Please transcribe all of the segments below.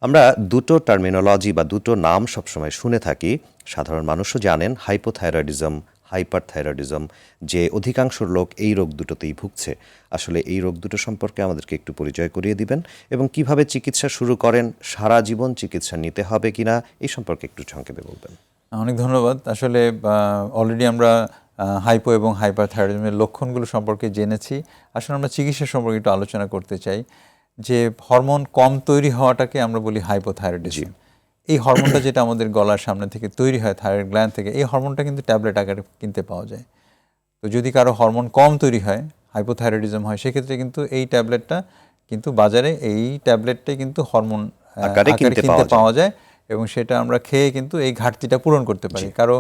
আমরা দুটো টার্মিনোলজি বা দুটো নাম সবসময় শুনে থাকি। সাধারণ মানুষও জানেন হাইপোথাইরয়েডিজম, হাইপারথাইরয়েডিজম, যে অধিকাংশ লোক এই রোগ দুটোতেই ভুগছে। আসলে এই রোগ দুটো সম্পর্কে আমাদেরকে একটু পরিচয় করিয়ে দিবেন এবং কিভাবে চিকিৎসা শুরু করেন, সারা জীবন চিকিৎসা নিতে হবে কিনা এই সম্পর্কে একটু সংক্ষেপে বলবেন। অনেক ধন্যবাদ। আসলে অলরেডি আমরা হাইপো এবং হাইপারথাইরয়েডিজমের লক্ষণগুলো সম্পর্কে জেনেছি। আসলে আমরা চিকিৎসা সম্পর্কে একটু আলোচনা করতে চাই যে হরমোন কম তৈরি হওয়াটাকে আমরা বলি হাইপোথাইরয়েডিজম। এই হরমোনটা যেটা আমাদের গলার সামনে থেকে তৈরি হয় থাইরয়েড গ্ল্যান্ড থেকে, এই হরমোনটা কিন্তু ট্যাবলেট আকারে কিনতে পাওয়া যায়। তো যদি কারো হরমোন কম তৈরি হয়, হাইপোথাইরয়েডিজম হয়, সেক্ষেত্রে কিন্তু এই ট্যাবলেটটা কিন্তু বাজারে এই ট্যাবলেটটাই কিন্তু হরমোন আকারে আকারে কিনতে কিনতে পাওয়া যায়। পাওয়া যায় এবং সেটা আমরা খেয়ে কিন্তু এই ঘাটতিটা পূরণ করতে পারি। কারো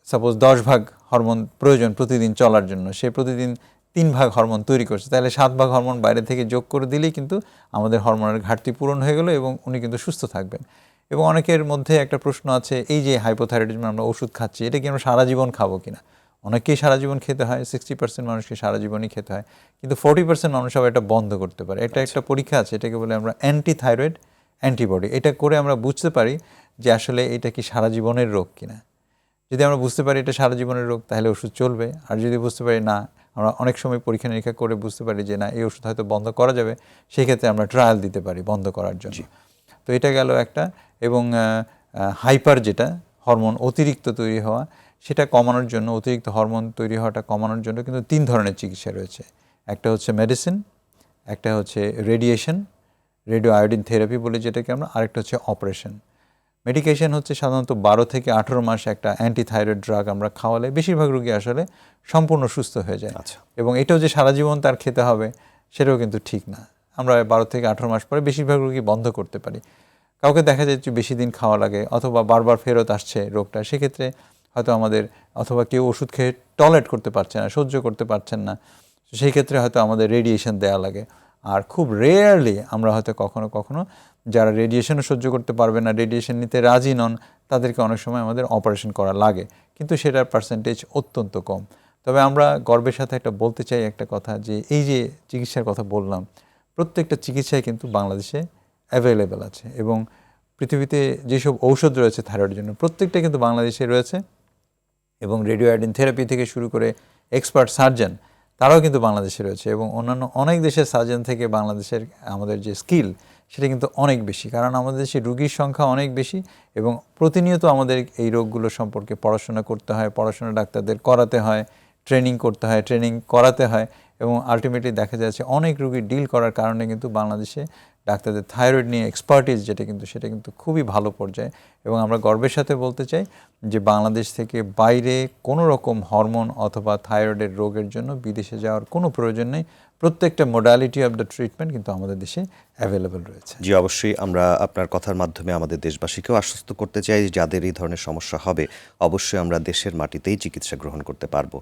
সাপোজ 10 ভাগ হরমোন প্রয়োজন প্রতিদিন চলার জন্য, সে প্রতিদিন 3 ভাগ হরমোন তৈরি করছে, তাহলে 7 ভাগ হরমোন বাইরে থেকে যোগ করে দিলেই কিন্তু আমাদের হরমোনের ঘাটতি পূরণ হয়ে গেল এবং উনি কিন্তু সুস্থ থাকবেন। এবং অনেকের মধ্যে একটা প্রশ্ন আছে, এই যে হাইপোথাইরয়েডিজম আমরা ওষুধ খাচ্ছি, এটা কি আমরা সারা জীবন খাবো কিনা? অনেকেই সারা জীবন খেতে হয়, 60% মানুষকে সারা জীবনই খেতে হয়, কিন্তু 40% মানুষ আবার এটা বন্ধ করতে পারে। এটা একটা পরীক্ষা আছে, এটাকে বলে আমরা অ্যান্টি থাইরয়েড অ্যান্টিবডি। এটা করে আমরা বুঝতে পারি যে আসলে এটা কি সারা জীবনের রোগ কিনা। যদি আমরা বুঝতে পারি এটা সারা জীবনের রোগ, তাহলে ওষুধ চলবে। আর যদি বুঝতে পারি না, আমরা অনেক সময় পরীক্ষা নিরীক্ষা করে বুঝতে পারি যে না, এই ওষুধ হয়তো বন্ধ করা যাবে, সেই ক্ষেত্রে আমরা ট্রায়াল দিতে পারি বন্ধ করার জন্য। তো এটা গেল একটা। এবং হাইপার, যেটা হরমোন অতিরিক্ত তৈরি হওয়া, সেটা কমানোর জন্য, অতিরিক্ত হরমোন তৈরি হওয়াটা কমানোর জন্য কিন্তু 3 ধরনের চিকিৎসা রয়েছে। একটা হচ্ছে মেডিসিন, একটা হচ্ছে রেডিয়েশন, রেডিও আয়োডিন থেরাপি বলে যেটাকে আমরা, আরেকটা হচ্ছে অপারেশন। মেডিকেশন হচ্ছে সাধারণত 12 থেকে 18 মাস একটা অ্যান্টিথাইরয়েড ড্রাগ আমরা খাওয়ালে বেশিরভাগ রোগী আসলে সম্পূর্ণ সুস্থ হয়ে যায়। এবং এটাও যে সারা জীবন তার খেতে হবে সেটাও কিন্তু ঠিক না। আমরা 12 থেকে 18 মাস পরে বেশিরভাগ রোগী বন্ধ করতে পারি। কাউকে দেখা যায় যে বেশি দিন খাওয়া লাগে, অথবা বারবার ফেরত আসছে রোগটা, সেক্ষেত্রে হয়তো আমাদের, অথবা কেউ ওষুধ খেয়ে টলারেট করতে পারছে না, সহ্য করতে পারছেন না, সেই ক্ষেত্রে হয়তো আমাদের রেডিয়েশন দেওয়া লাগে। আর খুব রেয়ারলি আমরা হয়তো কখনো কখনো যারা রেডিয়েশনও সহ্য করতে পারবে না, রেডিয়েশন নিতে রাজি নন, তাদেরকে অনেক সময় আমাদের অপারেশন করা লাগে, কিন্তু সেটার পার্সেন্টেজ অত্যন্ত কম। তবে আমরা গর্বের সাথে একটা বলতে চাই একটা কথা, যে এই যে চিকিৎসার কথা বললাম, প্রত্যেকটা চিকিৎসায় কিন্তু বাংলাদেশে অ্যাভেলেবেল আছে। এবং পৃথিবীতে যেসব ঔষধ রয়েছে থাইরয়েডের জন্য, প্রত্যেকটা কিন্তু বাংলাদেশে রয়েছে। এবং রেডিও আয়োডিন থেরাপি থেকে শুরু করে এক্সপার্ট সার্জন, তারাও কিন্তু বাংলাদেশে রয়েছে। এবং অন্যান্য অনেক দেশের সার্জন থেকে বাংলাদেশের আমাদের যে স্কিল, সেটা কিন্তু অনেক বেশি, কারণ আমাদের দেশে রুগীর সংখ্যা অনেক বেশি এবং প্রতিনিয়ত আমাদের এই রোগগুলো সম্পর্কে পড়াশোনা করতে হয়, পড়াশোনা ডাক্তারদের করাতে হয়, ট্রেনিং করতে হয়, ট্রেনিং করাতে হয়। এবং আলটিমেটলি দেখা যাচ্ছে অনেক রুগী ডিল করার কারণে কিন্তু বাংলাদেশে ডাক্তারদের থাইরয়েড নিয়ে এক্সপার্টিস যেটা কিন্তু, সেটা কিন্তু খুবই ভালো পর্যায়ে। এবং আমরা গর্বের সাথে বলতে চাই যে বাংলাদেশ থেকে বাইরে কোনো রকম হরমোন অথবা থাইরয়েডের রোগের জন্য বিদেশে যাওয়ার কোনো প্রয়োজন নেই। প্রত্যেকটা মোডালিটি অফ দ্য ট্রিটমেন্ট কিন্তু আমাদের দেশে অ্যাভেলেবেল রয়েছে। জি, অবশ্যই আমরা আপনার কথার মাধ্যমে আমাদের দেশবাসীকেও আশ্বস্ত করতে চাই, যাদের এই ধরনের সমস্যা হবে অবশ্যই আমরা দেশের মাটিতেই চিকিৎসা গ্রহণ করতে পারবো।